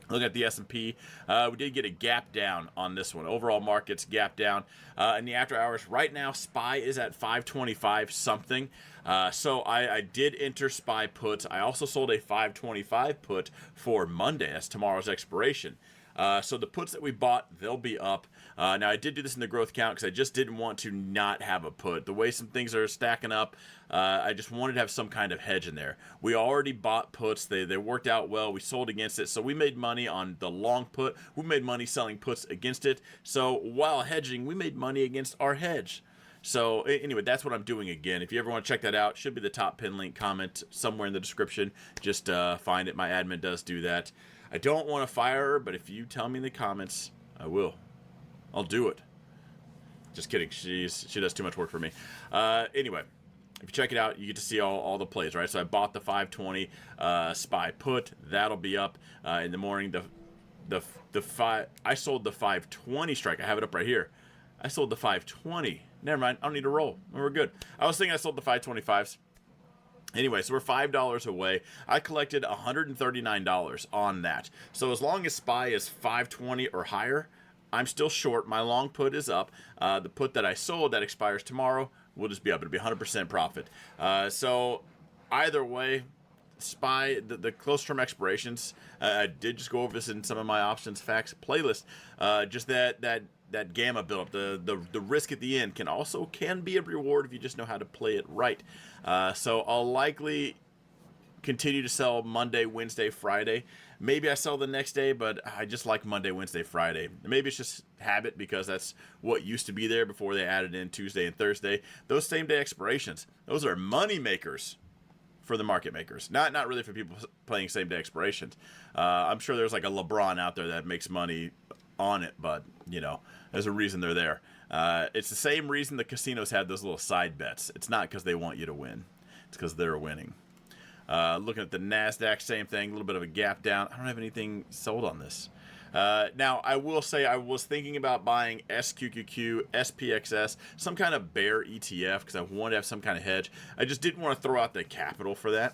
Look at the S&P. We did get a gap down on this one. Overall markets gap down. In the after hours, right now, SPY is at 525 something. So I did enter SPY puts. I also sold a 525 put for Monday. That's tomorrow's expiration. So the puts that we bought, they'll be up. Now, I did do this in the growth count because I just didn't want to not have a put. The way some things are stacking up, I just wanted to have some kind of hedge in there. We already bought puts. They worked out well. We sold against it. So we made money on the long put. We made money selling puts against it. So while hedging, we made money against our hedge. So anyway, that's what I'm doing again. If you ever want to check that out, should be the top pin link, comment somewhere in the description. Just find it. My admin does do that. I don't want to fire her, but if you tell me in the comments, I will. I'll do it. Just kidding. She does too much work for me. Anyway, if you check it out, you get to see all the plays, right? So I bought the 520 SPY put. That'll be up in the morning. I sold the 520 strike. I have it up right here. I sold the 520. Never mind. I don't need to roll. We're good. I was thinking I sold the 525s. Anyway, so we're $5 away. I collected $139 on that. So as long as SPY is 520 or higher, I'm still short. My long put is up. The put that I sold that expires tomorrow will just be up. It'll be 100% profit. So either way, SPY, the close term expirations, I did just go over this in some of my options facts playlist. Just that gamma buildup, the risk at the end can be a reward if you just know how to play it right. So I'll likely continue to sell Monday, Wednesday, Friday. Maybe I sell the next day, but I just like Monday, Wednesday, Friday. Maybe it's just habit because that's what used to be there before they added in Tuesday and Thursday. Those same day expirations, those are money makers for the market makers, not really for people playing same day expirations. I'm sure there's like a LeBron out there that makes money on it, but you know, there's a reason they're there. It's the same reason the casinos have those little side bets. It's not because they want you to win. It's because they're winning. Looking at the NASDAQ, same thing, a little bit of a gap down. I don't have anything sold on this. Now, I will say I was thinking about buying SQQQ, SPXS, some kind of bear ETF because I wanted to have some kind of hedge. I just didn't want to throw out the capital for that,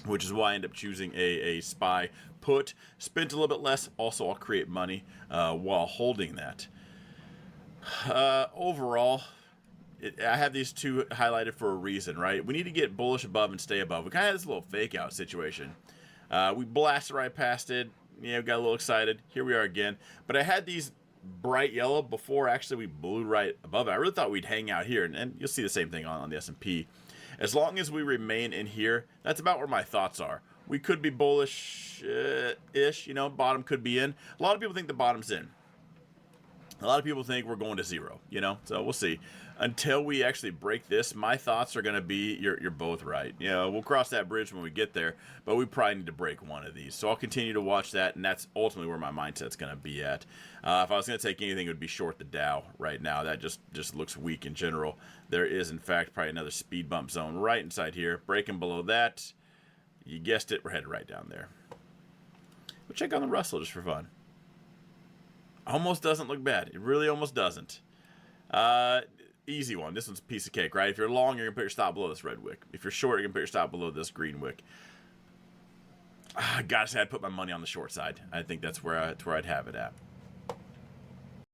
which is why I ended up choosing a SPY put. Spent a little bit less. Also, I'll create money while holding that. Overall, I have these two highlighted for a reason, right? We need to get bullish above and stay above. We kind of had this little fake out situation. We blasted right past it. You know, got a little excited. Here we are again. But I had these bright yellow before actually we blew right above it. I really thought we'd hang out here, and you'll see the same thing on the S&P. As long as we remain in here, that's about where my thoughts are. We could be bullish-ish, you know, bottom could be in. A lot of people think the bottom's in. A lot of people think we're going to zero, you know, so we'll see. Until we actually break this, my thoughts are going to be you're both right. You know, we'll cross that bridge when we get there, but we probably need to break one of these. So I'll continue to watch that, and that's ultimately where my mindset's going to be at. If I was going to take anything, it would be short the Dow right now. That just looks weak in general. There is, in fact, probably another speed bump zone right inside here. Breaking below that, you guessed it, we're headed right down there. We'll check on the Russell just for fun. Almost doesn't look bad. It really almost doesn't. Easy one. This one's a piece of cake, right? If you're long, you're going to put your stop below this red wick. If you're short, you're going to put your stop below this green wick. Gotta say, I'd put my money on the short side. I think that's where I'd have it at.